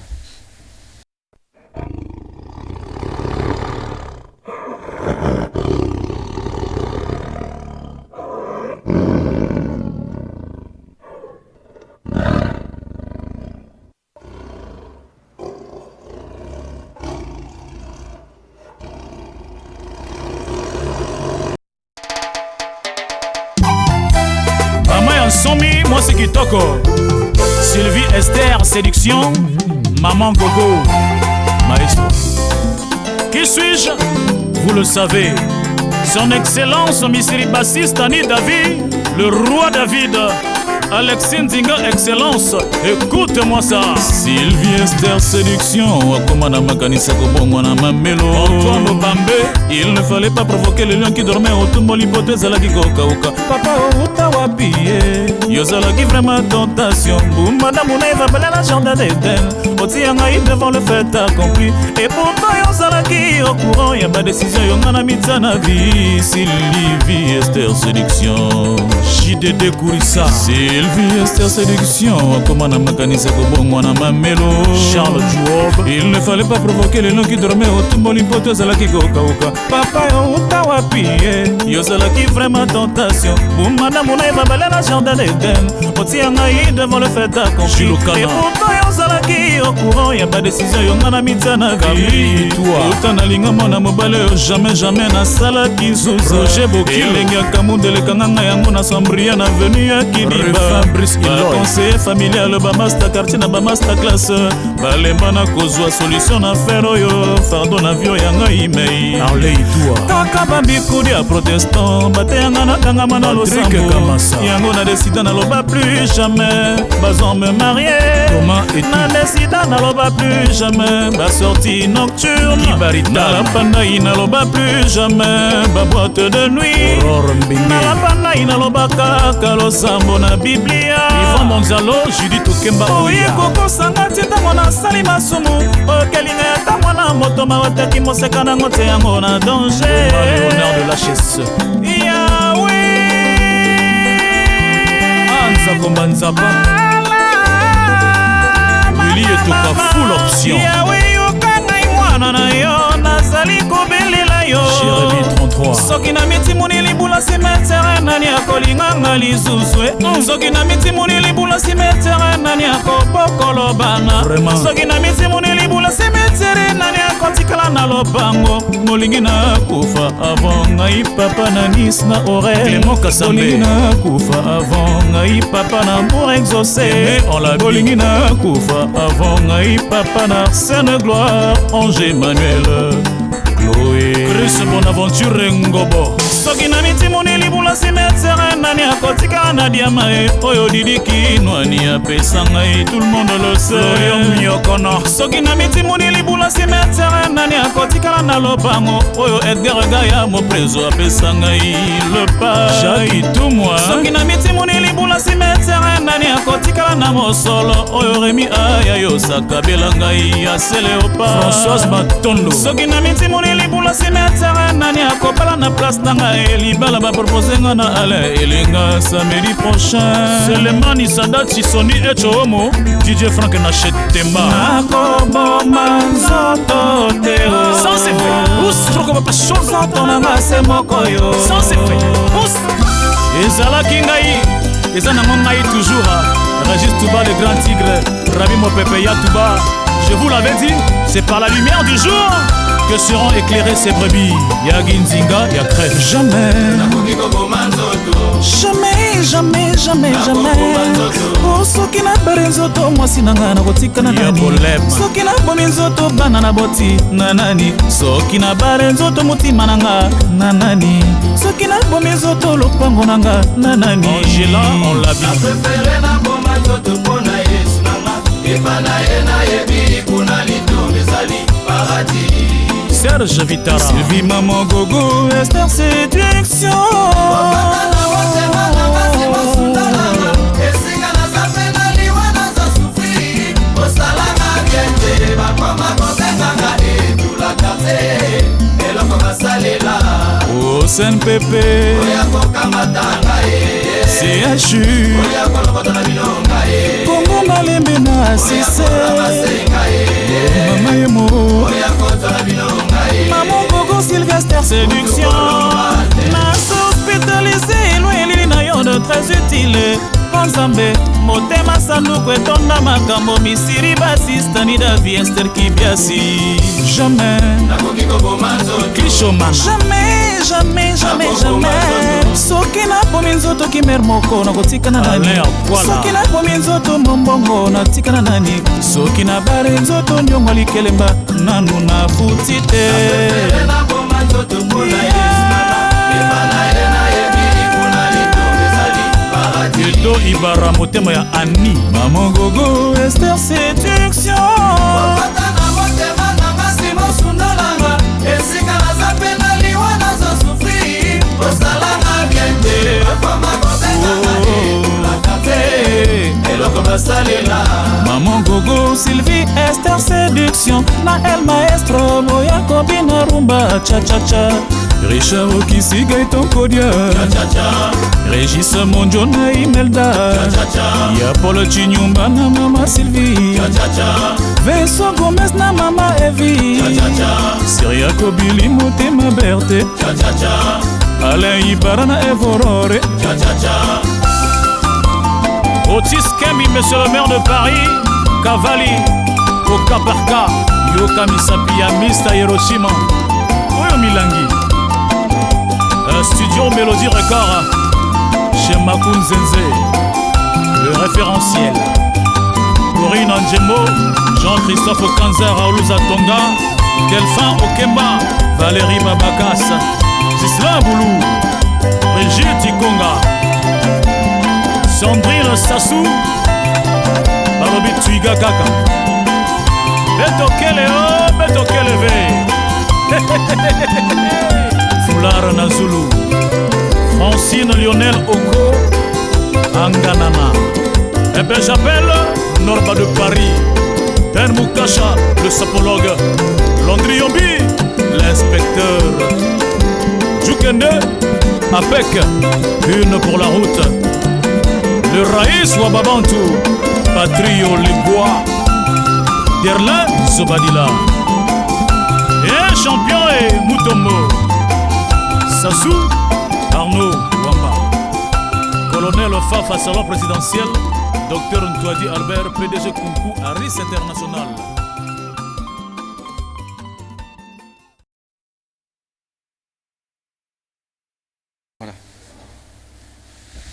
Somi, moi c'est Kitoko. Sylvie Esther, séduction. Maman Gogo, maestro. Qui suis-je? Vous le savez. Son Excellence, Misiri bassiste Annie David, le roi David. Alexis Nzinga, excellence, écoute-moi ça. Sylvie Esther, séduction. Akomana makanisa kobongwana mamelo. Antoine Mobambe, il ne fallait pas provoquer le lion qui dormait au tombeau. L'hypothèse à la kikoka. Papa Outa Wapie, Yozala qui vraiment tentation. Boum, madame Ouneva, belle la jardin d'Éden. Otiangaï devant le fait accompli. Et pourtant Yozala qui au courant, y'a pas décision, Yongana Mitsana vie. Sylvie Esther, séduction. JDD Kourissa. Sylvie Esther séduction, comment na makanisa kobongwana mamelo. Charles Jouob, il ne fallait pas provoquer les noms qui dormaient au tombeau. L'hypothèse à la kikoka. Papa Outa Wapie, Yozala qui vraiment tentation. Boum, madame Ouneva, belle la jardin d'Éden. Otiangaï devant le fait accompli. Et pourtant Yozala qui au courant, y'a pas décision, Yongana Mitsana vie. Autant na linga mona mobale, jamais na sala kizuza. Roger Bokil, lenga kamundele kanganga yango na Sambria na venu ya Kiniba. Conseiller familial, Bamasta quartier na Bamasta classe. Balemba na kozwa solution na feroyo. Fardo na vio yanga imei. Kaka bambi kudi a protestant. Bate yanga na kangama na losambo. Yango na décida na loba plus jamais. Bazon me marier. Na décida na loba plus jamais. Ba sortie nocturne. Na la panda na loba plus jamais. Ba boîte de nuit. Na la panda na loba kaka losambo na Biblia. Yvon Monzalo, Judith Okemba. Oye koko sanga teta mona sali masumu. Okelinga ya tamwana moto mawataki moseka na ngote yango na danger. Léonard de la Chaise. Yahweh. Anza Kombanzapa. Willy etoka full option. Yahweh yokanga imwana na yo. Nazali kobelela yo. Jérémy 33. Soki na miti muni libula simetere nani akolinganga lizuzwe. Soki na miti muni libula simetere nani akobokolo bana. Soki na miti muni libula simetere nani akotikala kala na lopango molingi na kufa avant ngai papa na nis na oreille molingi na kufa avant ngai papa na amour exaucé bolingi na kufa avant ngai papa na Sainte Gloire Ange Emmanuel Chloé Chris Bonaventure Ngobo soki na mitimuni libula cimetière nani akotika na diama oyo didiki nwani apesa ngai tout le monde le sait yokono soki na mitimuni libula cimetière nani akotika na lopango oyo Edgar Gaya mo preso apesa ngai le pas Jacques Tumwa soki na mitimuni libula cimetière nani akotika na mosolo oyo Remi Aya yosaka bela ngai asele opa Françoise Matondo soki na mitimuni libula cimetière nani akopala na place nanga libala ba proposer nga na Alain Elenga samedi prochain Selemani Sadat Sisoni Echo Homo DJ Frank na Chetemba nakoboma nzoto teo sans effet ous joko ba chose ntonanga se moko yo sans effet ous ezalaki ngai eza na ngai toujours Régis Touba le grand tigre Rabi Mopepe Yatuba je vous l'avais dit c'est par la lumière du jour que seront éclairées ces brebis. Ya Ginzinga, ya crève. Jamais, jamais, jamais, jamais, jamais. Oh, soki na berenzoto mwasi nanga na botika na nani. Soki na bomenzoto bana na boti na nani. Soki na berenzoto mutima nanga na nani. Soki na bomenzoto lopango nanga na nani. Angela, on l'a vu. Préféré na bomenzoto pona Yesu nanga. Epana ena yebi kuna litombe zali paradis. Serge Vitara Sylvie Maman Gogo Esther Séduction Oh Sen Pepe CHU Kongo Malembe na Sise Mama Yemo Maman Gogo Sylvester Séduction Nas hospitalisé loin lili na yo de très utile Nzambe motema sanduku etonda makambo misiri basistani Davi Esther Kibiasi Jamais Kishoman Jamais, jamais, jamais, jamais Soki na pomi nzoto kimer moko na kotika na nani Soki na pomi nzoto mombongo na tika na nani Soki na bare nzoto nyongo likelemba nanu na futite Edo Ibara motema ya Annie Maman Gogo Esther Séduction Maman Gogo Sylvie Esther Séduction na El Maestro Moya Kobina Rumba Cha Cha Cha Richard Okisi Gaëtan Kodia Régis Monjo na Imelda Ya Paul Chinyumba na Mama Sylvie Vincent Gomez na Mama Evie Syria Kobili Motema Berthe Alain Ibara na Evorore Otis Kemi, monsieur le maire de Paris Cavalli, au cas par cas Yoka Misapia, Mista Hiroshima Oyo Milangi Studio Mélodie Record chez Makun Zenze le référentiel Corinne Angemo Jean-Christophe Kanza Raouluza Tonga Delphin Okemba Valérie Babakas Zisla Boulou Brigitte Ikonga Sandrine Sassou Balobi Twiga Kaka Beto Keleo Beto Keleve Foulard Nazulu Francine Lionel Oko Anganana. Eh ben j'appelle Norba de Paris, Ben Moukasha, le sapologue, Landry Yombi, l'inspecteur, Djoukende, APEC, une pour la route, le Raïs Wababantou, Patrio Lebois, Derlin Zobadila, et un champion est Moutombo, Sassou, Arnaud Wamba, colonel Fafa Salon présidentiel, Dr Ntouadi Albert, PDG Kunku, Aris International.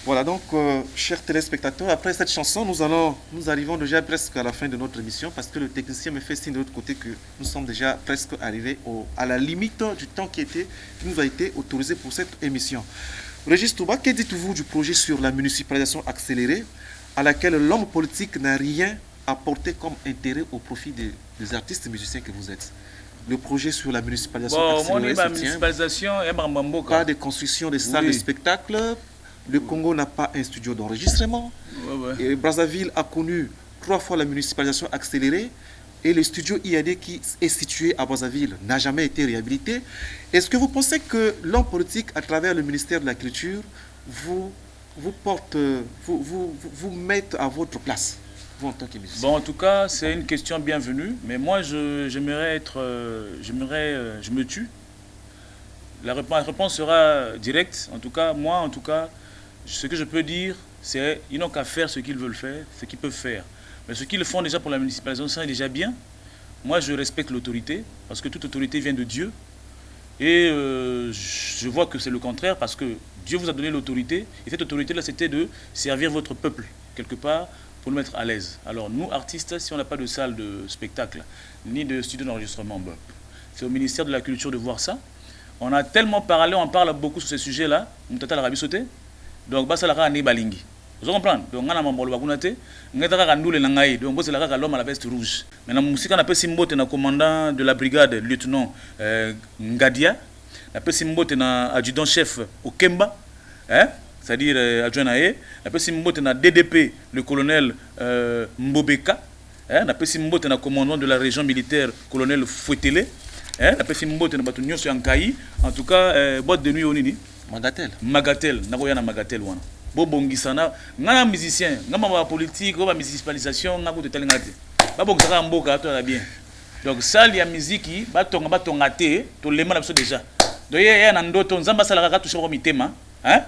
Voilà, donc, chers téléspectateurs, après cette chanson, nous arrivons déjà presque à la fin de notre émission parce que le technicien me fait signe de l'autre côté que nous sommes déjà presque arrivés à la limite du temps qui nous a été autorisé pour cette émission. Régis Touba, que dites-vous du projet sur la municipalisation accélérée à laquelle l'homme politique n'a rien apporté comme intérêt au profit des artistes et musiciens que vous êtes? Le projet sur la municipalisation accélérée se tient, pas de construction de salles de spectacle. Le Congo n'a pas un studio d'enregistrement. Et Brazzaville a connu 3 fois la municipalisation accélérée et le studio IAD qui est situé à Brazzaville n'a jamais été réhabilité. Est-ce que vous pensez que l'homme politique, à travers le ministère de la Culture, vous mette à votre place, vous en tant que musicien? Bon, en tout cas, c'est une question bienvenue, mais moi, je me tue. La réponse sera directe. En tout cas, ce que je peux dire, c'est qu'ils n'ont qu'à faire ce qu'ils veulent faire, ce qu'ils peuvent faire. Mais ce qu'ils font déjà pour la municipalisation, c'est déjà bien. Moi, je respecte l'autorité, parce que toute autorité vient de Dieu. Et je vois que c'est le contraire, parce que Dieu vous a donné l'autorité, et cette autorité-là, c'était de servir votre peuple, quelque part, pour le mettre à l'aise. Alors, nous, artistes, si on n'a pas de salle de spectacle, ni de studio d'enregistrement, c'est au ministère de la Culture de voir ça. On a tellement parlé, on parle beaucoup sur ces sujets-là, on t'a l'Arabie sauté. Donc, ça la ne balingi. Vous comprenez? Donc, on a un bagunate, on a un kandoule nangai, donc c'est la l'homme à la veste rouge. Maintenant, musique on appelle Simbote na commandant de la brigade, lieutenant Ngadia, on appelle Simbote na adjudant chef au Kemba, c'est-à-dire adjoint Naé, on appelle Simbote na DDP, le colonel Mbobeka, on appelle Simbote na commandant de la région militaire, colonel Fouetele, on appelle Simbote na batunyo sur Ankaï, en tout cas, boîte de nuit au Nini. Magatel, nakoya na Magatel wana. Bo bongisana, ngana musicien, ngama ba politique, ba municipalisation, ngako te talingate. Ba bongisaka mboka to la bien. Donc ça il y a musique, ba tonga te, to lema na biso déjà. Donc ya na ndoto nzamba sala ka toucher ko mitema,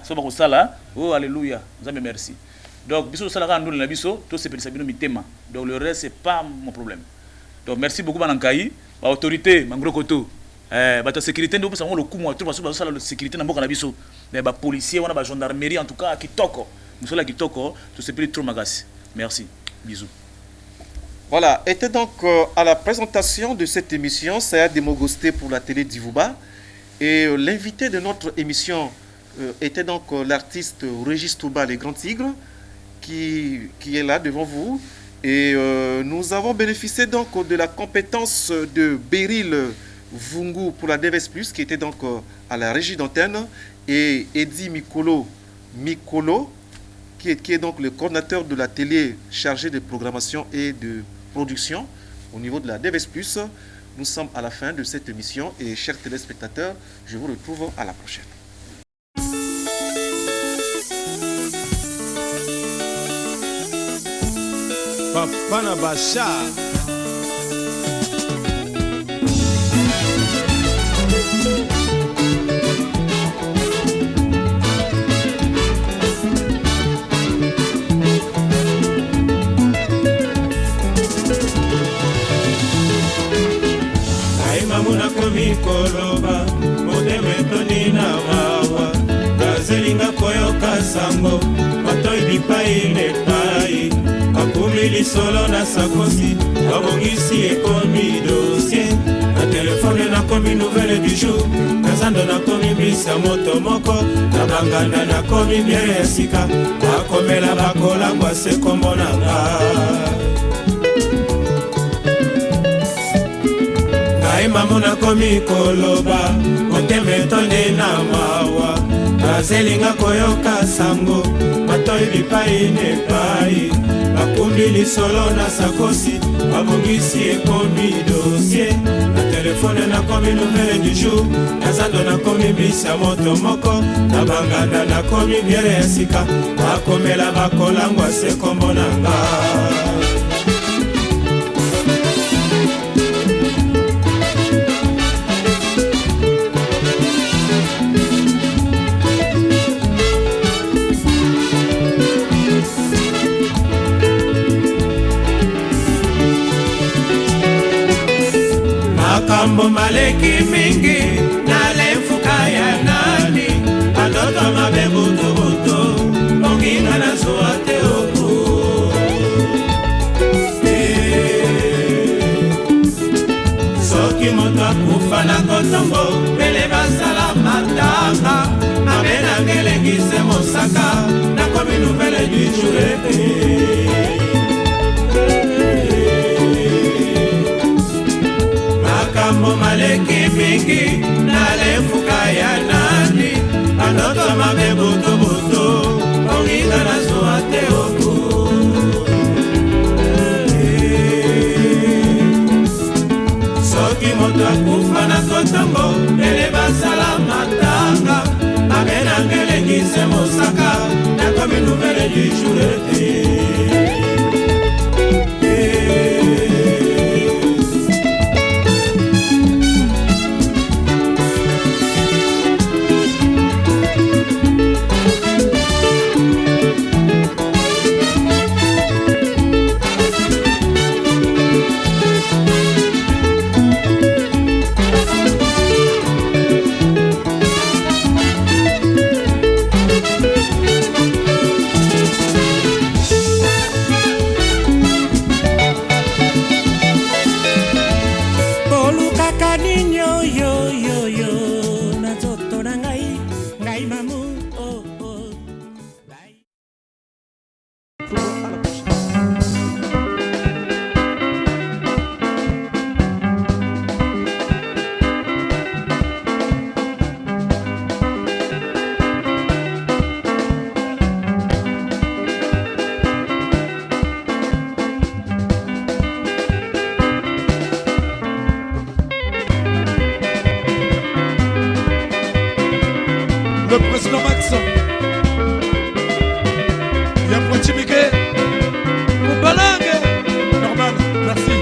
so ba ko sala, oh alléluia, nzambe merci. Donc biso sala ka ndolo na biso, to se pelisa bino mitema. Donc le reste c'est pas mon problème. Donc merci beaucoup banankai, ba autorité, mangro koto. La sécurité, nous avons le coup, la sécurité, mais les policiers, la gendarmerie, en tout cas, qui toquent. Nous sommes là qui toquent, tout c'est plus trop magasse. Merci. Bisous. Voilà, était donc à la présentation de cette émission, Saya Demogosté pour la télé d'Ivouba. Et l'invité de notre émission était donc l'artiste Régis Touba, les Grands Tigres, qui est là devant vous. Et nous avons bénéficié donc de la compétence de Beryl Vungu pour la DVS+, qui était donc à la régie d'antenne, et Eddie Mikolo, qui est donc le coordinateur de la télé chargé de programmation et de production au niveau de la DVS+. Nous sommes à la fin de cette émission et chers téléspectateurs, je vous retrouve à la prochaine. Papa Nabacha. Koloba modeme toni na wawa kazelinga koyoka sango matoi bipai nepai akumi lisolo na sakosi abongisi ekomi dossier na telefone nakomi nouvelle du jour kazando nakomi bisa moto moko na banganda nakomi bien ya sika bakomela bakolangwa se kombo na nga mamuna komi koloba moteme tonde na mawa kazelinga koyoka sango matoi bipai nepai bakumbi lisolo na sakosi babongisi ekomi dossier na telefone nakomi nouvelle du jour nazando nakomi bisa moto moko na banganda nakomi biere ya sika bakomela bakolangwa se kombo na nga makambo maleki mingi na lefuka ya nani adoto mabe butu soki moto akufa na kotongo pele basala matanga mabe nanga elengise mosaka nakomi nouvelle du jour. Makambo maleki mingi nalefuka ya nani bandoto mabe botoboto onginga nazuwa te oko. Soki moto akufa na kotongo pele basala matanga mabe nanga elengise mosaka nakomi nouvelle du jour. Le président Max, il y a Poitiers Miguel, Moubalangue, normal, merci.